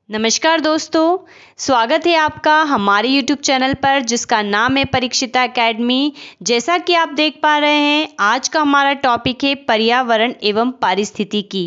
नमस्कार दोस्तों, स्वागत है आपका हमारे YouTube चैनल पर जिसका नाम है परीक्षिता एकेडमी। जैसा कि आप देख पा रहे हैं, आज का हमारा टॉपिक है पर्यावरण एवं पारिस्थितिकी।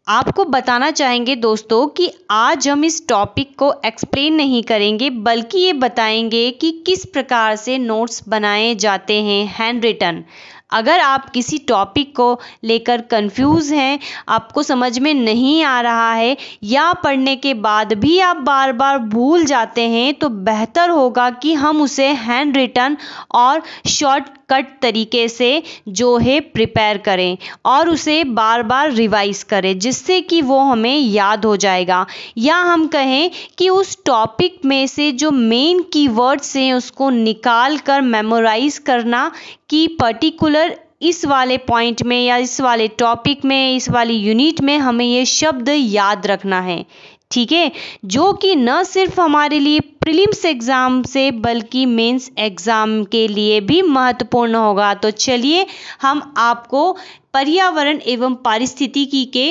आपको बताना चाहेंगे दोस्तों कि आज हम इस टॉपिक को एक्सप्लेन नहीं करेंगे, बल्कि ये बताएंगे कि किस प्रकार से नोट्स बनाए जाते हैं हैंड रिटन। अगर आप किसी टॉपिक को लेकर कंफ्यूज हैं, आपको समझ में नहीं आ रहा है या पढ़ने के बाद भी आप बार बार भूल जाते हैं, तो बेहतर होगा कि हम उसे हैंड रिटन और शॉर्टकट तरीके से जो है प्रिपेयर करें और उसे बार बार रिवाइज करें, जिससे कि वो हमें याद हो जाएगा। या हम कहें कि उस टॉपिक में से जो मेन कीवर्ड्स हैं उसको निकाल कर मेमोराइज करना कि पर्टिकुलर इस वाले पॉइंट में या इस वाले टॉपिक में, इस वाली यूनिट में हमें ये शब्द याद रखना है। ठीक है, जो कि न सिर्फ हमारे लिए प्रीलिम्स एग्ज़ाम से बल्कि मेंस एग्ज़ाम के लिए भी महत्वपूर्ण होगा। तो चलिए हम आपको पर्यावरण एवं पारिस्थितिकी के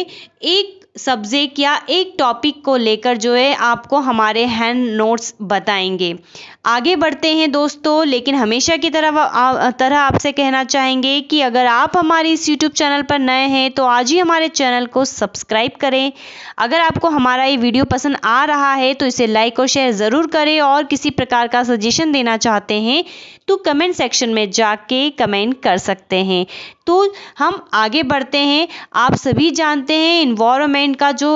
एक सब्जेक्ट या एक टॉपिक को लेकर जो है आपको हमारे हैंड नोट्स बताएंगे। आगे बढ़ते हैं दोस्तों, लेकिन हमेशा की तरह आपसे कहना चाहेंगे कि अगर आप हमारे इस YouTube चैनल पर नए हैं तो आज ही हमारे चैनल को सब्सक्राइब करें। अगर आपको हमारा ये वीडियो पसंद आ रहा है तो इसे लाइक और शेयर ज़रूर करें, और किसी प्रकार का सजेशन देना चाहते हैं तो कमेंट सेक्शन में जाके कमेंट कर सकते हैं। तो हम आगे बढ़ते हैं। आप सभी जानते हैं इन्वायरमेंट का जो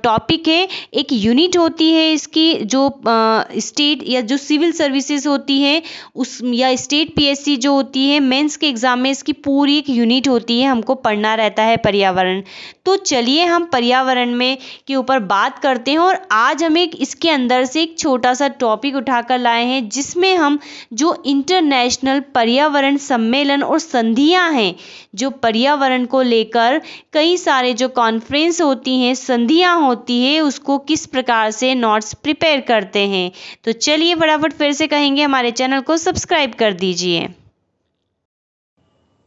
टॉपिक है, एक यूनिट होती है इसकी, जो स्टेट या जो सिविल सर्विसेज होती है उस या स्टेट पीएससी जो होती है, मेंस के एग्जाम में इसकी पूरी एक यूनिट होती है, हमको पढ़ना रहता है पर्यावरण। तो चलिए हम पर्यावरण में के ऊपर बात करते हैं, और आज हम इसके अंदर से एक छोटा सा टॉपिक उठाकर लाए हैं, जिसमें हम जो इंटरनेशनल पर्यावरण सम्मेलन और संधियां हैं, जो पर्यावरण को लेकर कई सारे जो कॉन्फ्रेंस होती हैं, संधियां होती है, उसको किस प्रकार से नोट्स प्रिपेयर करते हैं। तो चलिए फटाफट फिर से कहेंगे हमारे चैनल को सब्सक्राइब कर दीजिए।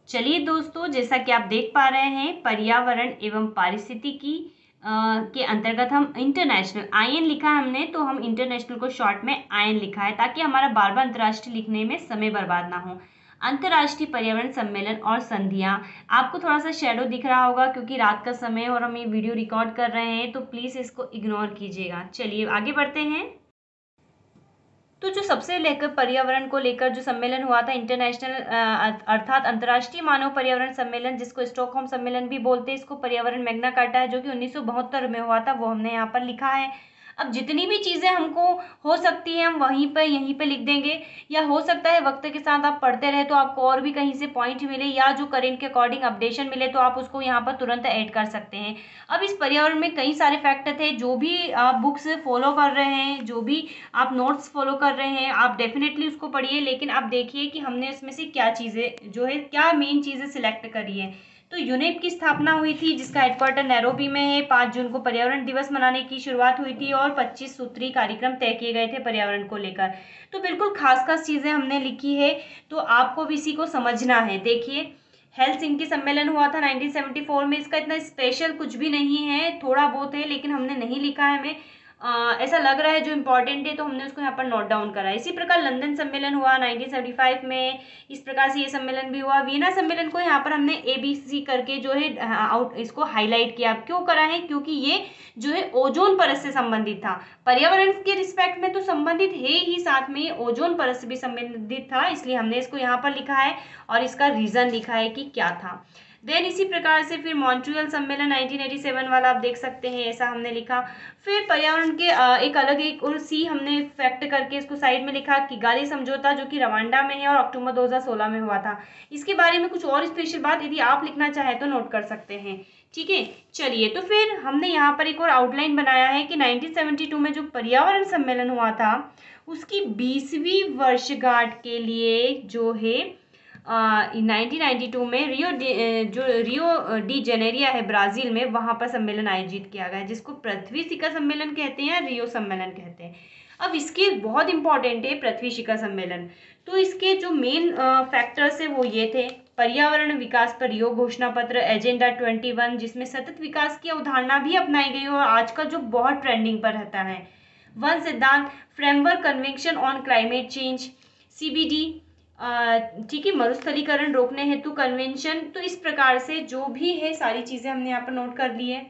चलिए दोस्तों, जैसा कि आप देख पा रहे हैं, पर्यावरण एवं पारिस्थितिकी के अंतर्गत हम इंटरनेशनल आईएन लिखा है हमने, तो हम इंटरनेशनल को शॉर्ट में आईएन लिखा है, ताकि हमारा बार बार अंतर्राष्ट्रीय लिखने में समय बर्बाद ना हो। अंतर्राष्ट्रीय पर्यावरण सम्मेलन और संधियां। आपको थोड़ा सा शेडो दिख रहा होगा क्योंकि रात का समय और हम ये वीडियो रिकॉर्ड कर रहे हैं, तो प्लीज़ इसको इग्नोर कीजिएगा। चलिए आगे बढ़ते हैं। तो जो सबसे लेकर पर्यावरण को लेकर जो सम्मेलन हुआ था, इंटरनेशनल अर्थात अंतर्राष्ट्रीय मानव पर्यावरण सम्मेलन, जिसको स्टॉकहोम सम्मेलन भी बोलते हैं, इसको पर्यावरण मैग्ना कार्टा है, जो कि 1972 में हुआ था, वो हमने यहाँ पर लिखा है। अब जितनी भी चीज़ें हमको हो सकती है हम यहीं पे लिख देंगे, या हो सकता है वक्त के साथ आप पढ़ते रहे तो आपको और भी कहीं से पॉइंट मिले, या जो करेंट के अकॉर्डिंग अपडेशन मिले तो आप उसको यहाँ पर तुरंत ऐड कर सकते हैं। अब इस पर्यावरण में कई सारे फैक्टर थे। जो भी आप बुक्स फॉलो कर रहे हैं, जो भी आप नोट्स फॉलो कर रहे हैं, आप डेफिनेटली उसको पढ़िए, लेकिन आप देखिए कि हमने इसमें से क्या चीज़ें जो है, क्या मेन चीज़ें सिलेक्ट करी है। तो यूनेप की स्थापना हुई थी, जिसका हेडक्वार्टर नैरोबी में है। 5 जून को पर्यावरण दिवस मनाने की शुरुआत हुई थी और 25 सूत्री कार्यक्रम तय किए गए थे पर्यावरण को लेकर। तो बिल्कुल खास खास चीज़ें हमने लिखी है, तो आपको भी इसी को समझना है। देखिए, हेलसिंकी सम्मेलन हुआ था 1974 में। इसका इतना स्पेशल कुछ भी नहीं है, थोड़ा बहुत है, लेकिन हमने नहीं लिखा है। हमें ऐसा लग रहा है जो इम्पोर्टेंट है, तो हमने उसको यहाँ पर नोट डाउन करा है। इसी प्रकार लंदन सम्मेलन हुआ 1975 में, इस प्रकार से ये सम्मेलन भी हुआ। वियना सम्मेलन को यहाँ पर हमने ABC करके जो है इसको हाईलाइट किया। क्यों करा है? क्योंकि ये जो है ओजोन परत से संबंधित था। पर्यावरण के रिस्पेक्ट में तो संबंधित है ही, साथ में ओजोन परत से भी संबंधित था, इसलिए हमने इसको यहाँ पर लिखा है और इसका रीजन लिखा है कि क्या था। देन इसी प्रकार से फिर मॉन्ट्रियल सम्मेलन 1987 वाला आप देख सकते हैं, ऐसा हमने लिखा। फिर पर्यावरण के एक अलग एक और सी हमने फैक्ट करके इसको साइड में लिखा, किगाली समझौता, जो कि रवांडा में है और अक्टूबर 2016 में हुआ था। इसके बारे में कुछ और स्पेशल बात यदि आप लिखना चाहें तो नोट कर सकते हैं। ठीक है, चलिए, तो फिर हमने यहाँ पर एक और आउटलाइन बनाया है कि 1972 में जो पर्यावरण सम्मेलन हुआ था, उसकी 20वीं वर्षगांठ के लिए जो है 1992 में रियो डी जेनेरिया है ब्राज़ील में, वहाँ पर सम्मेलन आयोजित किया गया है, जिसको पृथ्वी शिखर सम्मेलन कहते हैं, रियो सम्मेलन कहते हैं। अब इसके बहुत इंपॉर्टेंट है पृथ्वी शिखर सम्मेलन। तो इसके जो मेन फैक्टर्स है वो ये थे। पर्यावरण विकास पर रियो घोषणा पत्र एजेंडा 21, जिसमें सतत विकास की अवधारणा भी अपनाई गई और आजकल जो बहुत ट्रेंडिंग पर रहता है। वन सिद्धांत framework convention on climate change CBD, ठीक है, मरुस्थलीकरण रोकने हेतु कन्वेंशन। तो इस प्रकार से जो भी है सारी चीजें हमने यहाँ पर नोट कर ली है,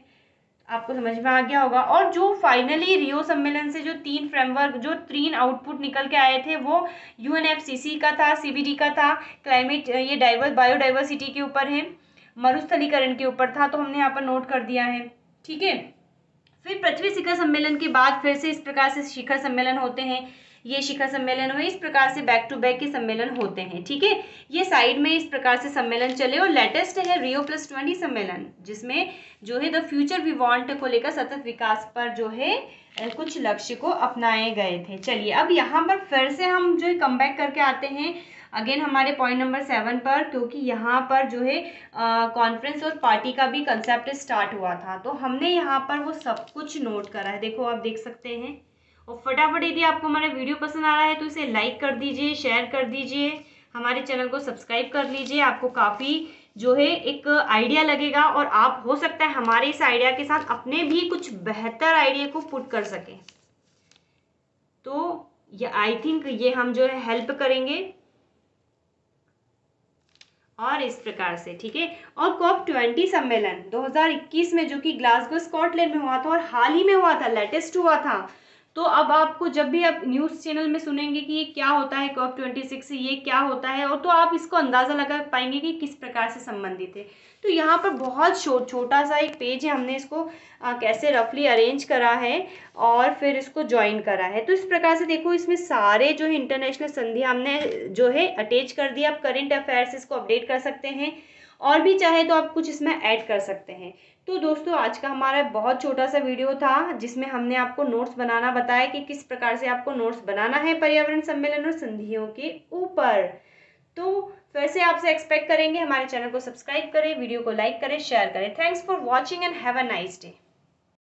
आपको समझ में आ गया होगा। और जो फाइनली रियो सम्मेलन से जो 3 फ्रेमवर्क, जो 3 आउटपुट निकल के आए थे वो UNFCCC का था, CBD का था, क्लाइमेट ये बायोडाइवर्सिटी के ऊपर है, मरुस्थलीकरण के ऊपर था, तो हमने यहाँ पर नोट कर दिया है, ठीक है। फिर पृथ्वी शिखर सम्मेलन के बाद फिर से इस प्रकार से शिखर सम्मेलन होते हैं, ये शिखर सम्मेलन हुए, इस प्रकार से बैक टू बैक के सम्मेलन होते हैं, ठीक है। ये साइड में इस प्रकार से सम्मेलन चले और लेटेस्ट है Rio+20 सम्मेलन, जिसमें जो है द फ्यूचर वी वांट को लेकर सतत विकास पर जो है कुछ लक्ष्य को अपनाए गए थे। चलिए अब यहाँ पर फिर से हम जो है कम बैक करके आते हैं अगेन हमारे पॉइंट नंबर 7 पर, क्योंकि यहाँ पर जो है कॉन्फ्रेंस और पार्टी का भी कंसेप्ट स्टार्ट हुआ था, तो हमने यहाँ पर वो सब कुछ नोट करा है। देखो आप देख सकते हैं। और फटाफट यदि आपको हमारा वीडियो पसंद आ रहा है तो इसे लाइक कर दीजिए, शेयर कर दीजिए, हमारे चैनल को सब्सक्राइब कर लीजिए। आपको काफ़ी जो है एक आइडिया लगेगा और आप हो सकता है हमारे इस आइडिया के साथ अपने भी कुछ बेहतर आइडिया को पुट कर सकें। तो ये आई थिंक ये हम जो है हेल्प करेंगे और इस प्रकार से, ठीक है। और COP20 सम्मेलन 2021 में जो कि ग्लासगो स्कॉटलैंड में हुआ था और हाल ही में हुआ था, लेटेस्ट हुआ था। तो अब आपको जब भी आप न्यूज़ चैनल में सुनेंगे कि ये क्या होता है COP26, ये क्या होता है, और तो आप इसको अंदाज़ा लगा पाएंगे कि किस प्रकार से संबंधित है। तो यहाँ पर बहुत छोटा सा एक पेज है, हमने इसको कैसे रफली अरेंज करा है और फिर इसको ज्वाइन करा है। तो इस प्रकार से देखो, इसमें सारे जो है इंटरनेशनल संधि हमने जो है अटैच कर दिया। आप करंट अफेयर्स इसको अपडेट कर सकते हैं और भी चाहे तो आप कुछ इसमें ऐड कर सकते हैं। तो दोस्तों आज का हमारा बहुत छोटा सा वीडियो था जिसमें हमने आपको नोट्स बनाना बताया कि किस प्रकार से आपको नोट्स बनाना है पर्यावरण सम्मेलन और संधियों के ऊपर। तो फिर से आपसे एक्सपेक्ट करेंगे हमारे चैनल को सब्सक्राइब करें, वीडियो को लाइक करें, शेयर करें। Thanks for watching and have a nice day.